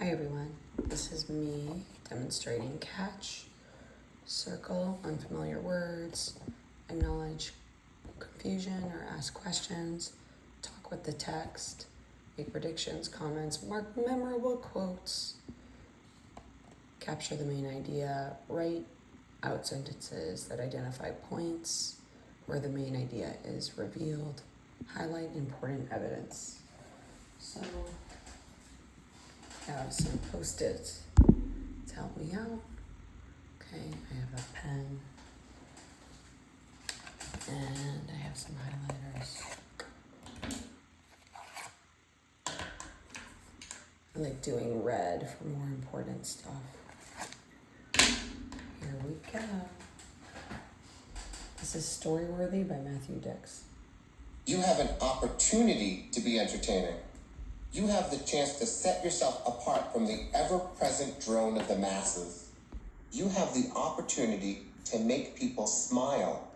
Hi everyone, this is me demonstrating catch, circle unfamiliar words, acknowledge confusion or ask questions, talk with the text, make predictions, comments, mark memorable quotes, capture the main idea, write out sentences that identify points where the main idea is revealed, highlight important evidence. So I have some Post-its to help me out. Okay, I have a pen and I have some highlighters. I like doing red for more important stuff. Here we go. This is Storyworthy by Matthew Dix. You have an opportunity to be entertaining. You have the chance to set yourself apart from the ever-present drone of the masses. You have the opportunity to make people smile,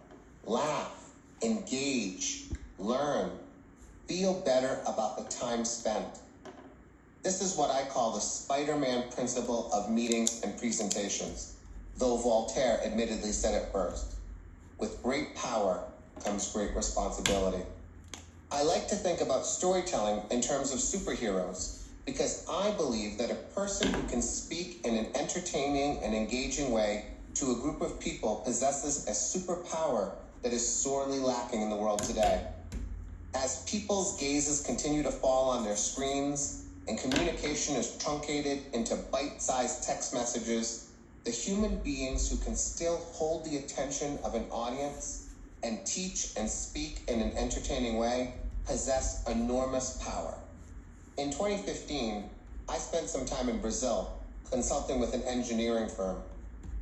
laugh, engage, learn, feel better about the time spent. This is what I call the Spider-Man principle of meetings and presentations, though Voltaire admittedly said it first. With great power comes great responsibility. I like to think about storytelling in terms of superheroes because I believe that a person who can speak in an entertaining and engaging way to a group of people possesses a superpower that is sorely lacking in the world today. As people's gazes continue to fall on their screens and communication is truncated into bite-sized text messages, the human beings who can still hold the attention of an audience and teach and speak in an entertaining way possess enormous power. In 2015, I spent some time in Brazil consulting with an engineering firm.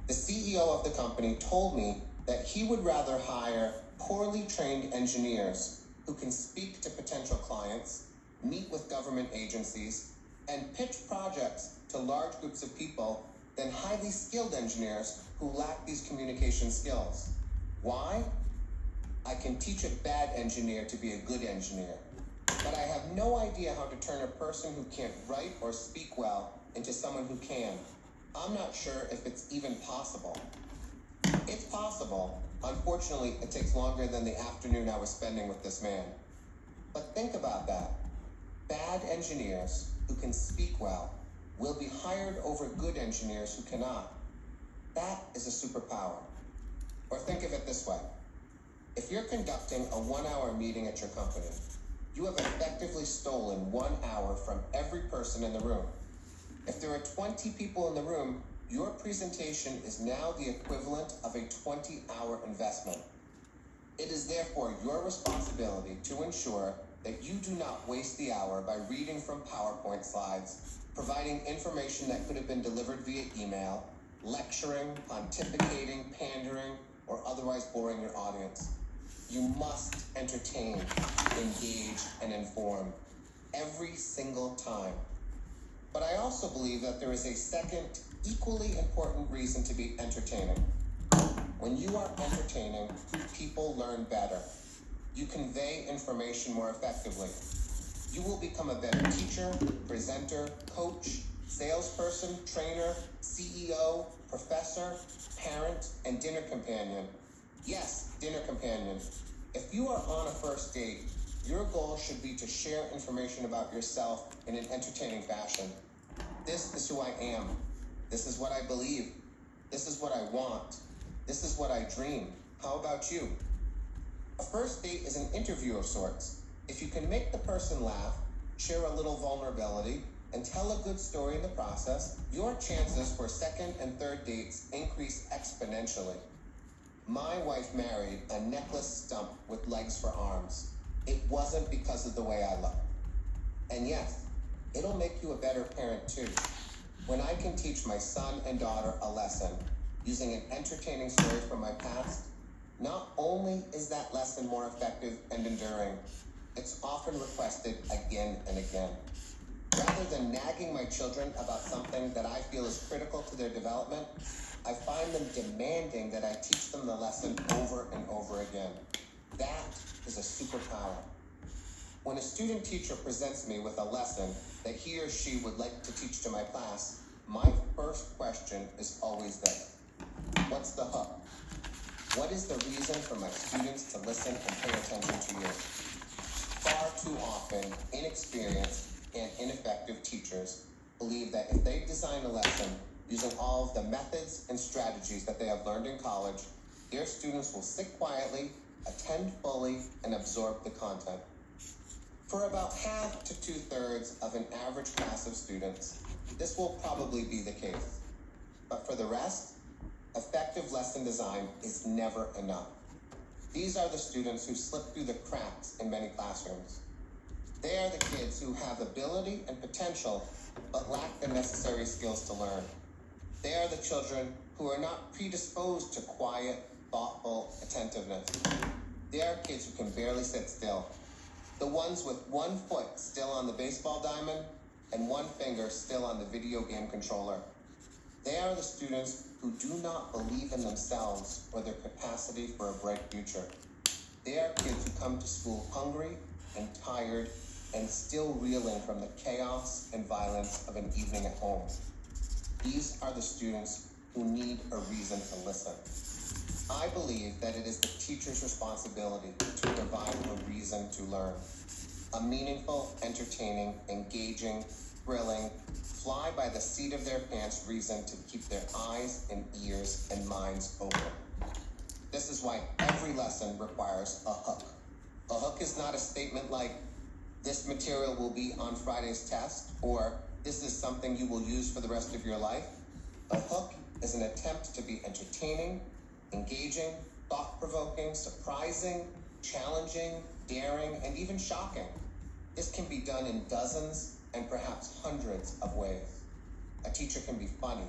The CEO of the company told me that he would rather hire poorly trained engineers who can speak to potential clients, meet with government agencies, and pitch projects to large groups of people than highly skilled engineers who lack these communication skills. Why? I can teach a bad engineer to be a good engineer, but I have no idea how to turn a person who can't write or speak well into someone who can. I'm not sure if it's even possible. It's possible. Unfortunately, it takes longer than the afternoon I was spending with this man. But think about that. Bad engineers who can speak well will be hired over good engineers who cannot. That is a superpower. Or think of it this way. If you're conducting a 1-hour meeting at your company, you have effectively stolen 1 hour from every person in the room. If there are 20 people in the room, your presentation is now the equivalent of a 20-hour investment. It is therefore your responsibility to ensure that you do not waste the hour by reading from PowerPoint slides, providing information that could have been delivered via email, lecturing, pontificating, pandering, or otherwise boring your audience. You must entertain, engage, and inform every single time. But I also believe that there is a second, equally important reason to be entertaining. When you are entertaining, people learn better. You convey information more effectively. You will become a better teacher, presenter, coach, salesperson, trainer, CEO, professor, parent, and dinner companion. Yes, dinner companion. If you are on a first date, your goal should be to share information about yourself in an entertaining fashion. This is who I am. This is what I believe. This is what I want. This is what I dream. How about you? A first date is an interview of sorts. If you can make the person laugh, share a little vulnerability, and tell a good story in the process, your chances for second and third dates increase exponentially. My wife married a necklace stump with legs for arms. It wasn't because of the way I look. And yes, it'll make you a better parent too. When I can teach my son and daughter a lesson using an entertaining story from my past, not only is that lesson more effective and enduring, it's often requested again and again. Rather than nagging my children about something that I feel is critical to their development, I find them demanding that I teach them the lesson over and over again. That is a superpower. When a student teacher presents me with a lesson that he or she would like to teach to my class, my first question is always this: what's the hook? What is the reason for my students to listen and pay attention to you? Far too often, inexperienced and ineffective teachers believe that if they design a lesson using all of the methods and strategies that they have learned in college, their students will sit quietly, attend fully, and absorb the content. For about half to 2/3 of an average class of students, this will probably be the case. But for the rest, effective lesson design is never enough. These are the students who slip through the cracks in many classrooms. They are the kids who have ability and potential, but lack the necessary skills to learn. They are the children who are not predisposed to quiet, thoughtful attentiveness. They are kids who can barely sit still. The ones with one foot still on the baseball diamond and one finger still on the video game controller. They are the students who do not believe in themselves or their capacity for a bright future. They are kids who come to school hungry and tired and still reeling from the chaos and violence of an evening at home. These are the students who need a reason to listen. I believe that it is the teacher's responsibility to provide a reason to learn. A meaningful, entertaining, engaging, thrilling, fly by the seat of their pants reason to keep their eyes and ears and minds open. This is why every lesson requires a hook. A hook is not a statement like, this material will be on Friday's test, or this is something you will use for the rest of your life. A hook is an attempt to be entertaining, engaging, thought-provoking, surprising, challenging, daring, and even shocking. This can be done in dozens and perhaps hundreds of ways. A teacher can be funny,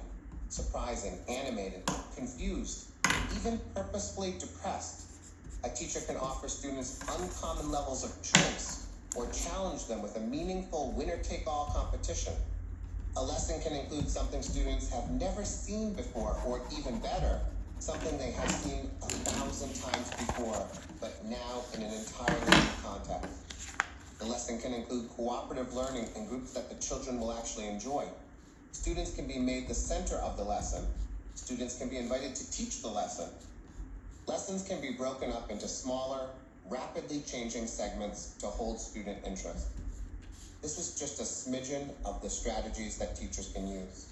surprising, animated, confused, even purposefully depressed. A teacher can offer students uncommon levels of choice or challenge them with a meaningful winner-take-all competition. A lesson can include something students have never seen before, or even better, something they have seen 1,000 times before, but now in an entirely new context. The lesson can include cooperative learning in groups that the children will actually enjoy. Students can be made the center of the lesson. Students can be invited to teach the lesson. Lessons can be broken up into smaller, rapidly changing segments to hold student interest. This is just a smidgen of the strategies that teachers can use.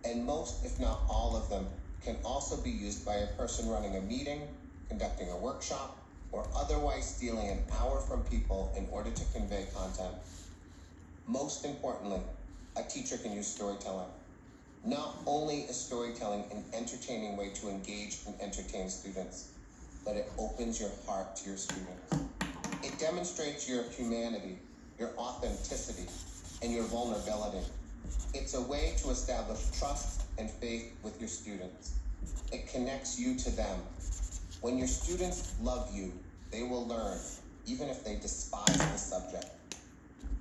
And most, if not all of them, can also be used by a person running a meeting, conducting a workshop, or otherwise stealing an hour from people in order to convey content. Most importantly, a teacher can use storytelling. Not only is storytelling an entertaining way to engage and entertain students, but it opens your heart to your students. It demonstrates your humanity, your authenticity, and your vulnerability. It's a way to establish trust and faith with your students. It connects you to them. When your students love you, they will learn, even if they despise the subject.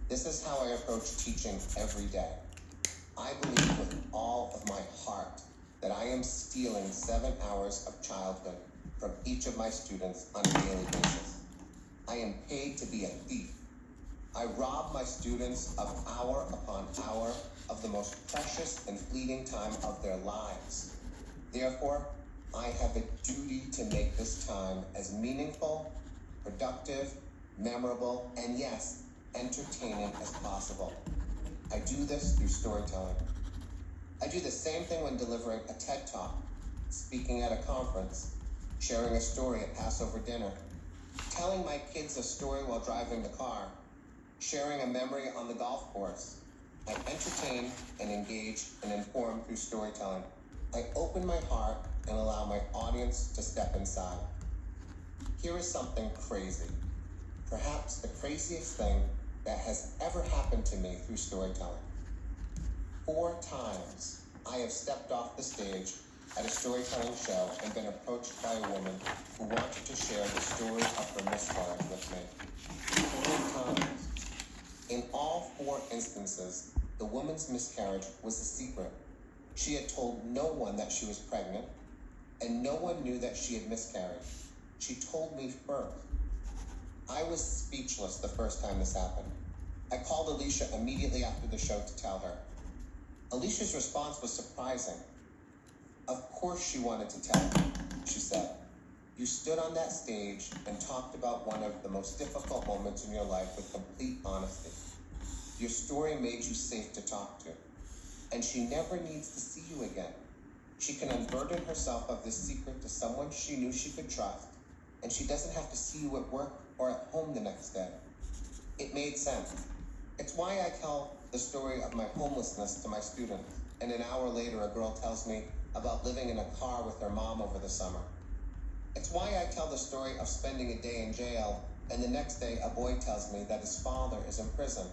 This is how I approach teaching every day. I believe with all of my heart that I am stealing 7 hours of childhood from each of my students on a daily basis. I am paid to be a thief. I rob my students of hour upon hour of the most precious and fleeting time of their lives. Therefore, I have a duty to make this time as meaningful, productive, memorable, and yes, entertaining as possible. I do this through storytelling. I do the same thing when delivering a TED Talk, speaking at a conference, sharing a story at Passover dinner, telling my kids a story while driving the car, sharing a memory on the golf course. I entertain and engage and inform through storytelling. I open my heart and allow my audience to step inside. Here is something crazy, perhaps the craziest thing that has ever happened to me through storytelling. 4 times I have stepped off the stage at a storytelling show and been approached by a woman who wanted to share the story of her miscarriage with me. 4 times. In all 4 instances, the woman's miscarriage was a secret. She had told no one that she was pregnant, and no one knew that she had miscarried. She told me first. I was speechless the first time this happened. I called Alicia immediately after the show to tell her. Alicia's response was surprising. Of course she wanted to tell me, she said. You stood on that stage and talked about one of the most difficult moments in your life with complete honesty. Your story made you safe to talk to, and she never needs to see you again. She can unburden herself of this secret to someone she knew she could trust, and she doesn't have to see you at work or at home the next day. It made sense. It's why I tell the story of my homelessness to my students, and an hour later a girl tells me about living in a car with her mom over the summer. It's why I tell the story of spending a day in jail, and the next day a boy tells me that his father is in prison.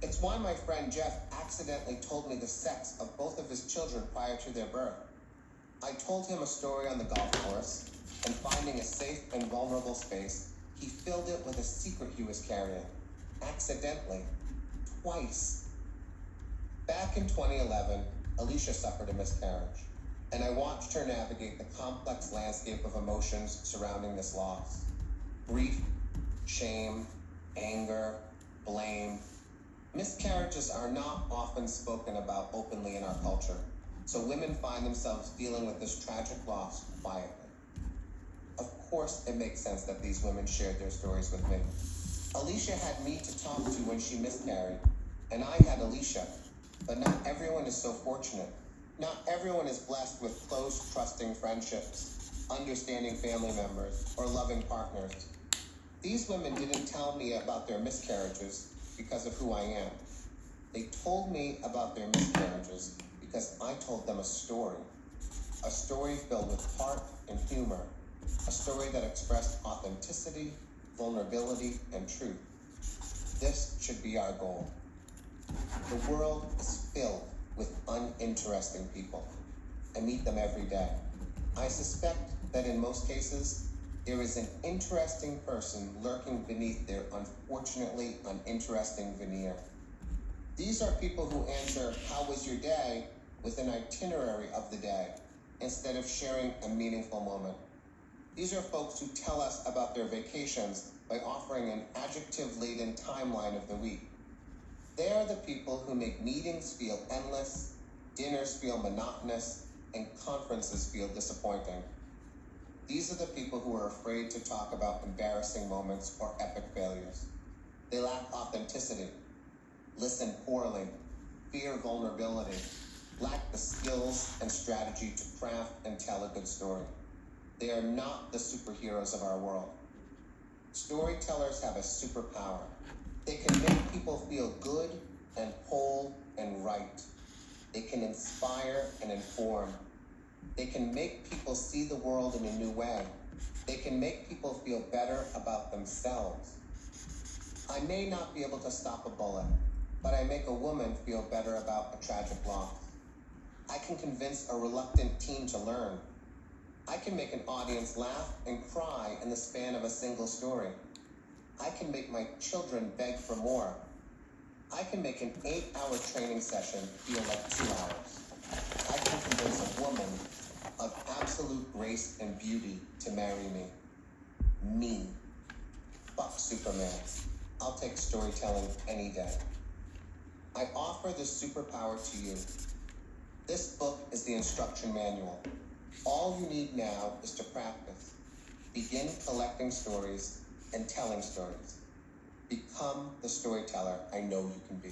It's why my friend Jeff accidentally told me the sex of both of his children prior to their birth. I told him a story on the golf course, and finding a safe and vulnerable space, he filled it with a secret he was carrying, accidentally, twice. Back in 2011, Alicia suffered a miscarriage, and I watched her navigate the complex landscape of emotions surrounding this loss. Grief, shame, anger, blame. Miscarriages are not often spoken about openly in our culture, so women find themselves dealing with this tragic loss quietly. Of course, it makes sense that these women shared their stories with me. Alicia had me to talk to when she miscarried, and I had Alicia, but not everyone is so fortunate. Not everyone is blessed with close, trusting friendships, understanding family members, or loving partners. These women didn't tell me about their miscarriages because of who I am. They told me about their miscarriages because I told them a story filled with heart and humor, a story that expressed authenticity, vulnerability, and truth. This should be our goal. The world is filled with uninteresting people. I meet them every day. I suspect that in most cases, there is an interesting person lurking beneath their unfortunately uninteresting veneer. These are people who answer, "How was your day?" with an itinerary of the day, instead of sharing a meaningful moment. These are folks who tell us about their vacations by offering an adjective-laden timeline of the week. They are the people who make meetings feel endless, dinners feel monotonous, and conferences feel disappointing. These are the people who are afraid to talk about embarrassing moments or epic failures. They lack authenticity, listen poorly, fear vulnerability, lack the skills and strategy to craft and tell a good story. They are not the superheroes of our world. Storytellers have a superpower. They can make people feel good and whole and right. They can inspire and inform. They can make people see the world in a new way. They can make people feel better about themselves. I may not be able to stop a bullet, but I make a woman feel better about a tragic loss. I can convince a reluctant teen to learn. I can make an audience laugh and cry in the span of a single story. I can make my children beg for more. I can make an 8-hour training session feel like 2 hours. I can convince a woman of absolute grace and beauty to marry me. Me. Fuck Superman. I'll take storytelling any day. I offer this superpower to you. This book is the instruction manual. All you need now is to practice. Begin collecting stories and telling stories. Become the storyteller I know you can be.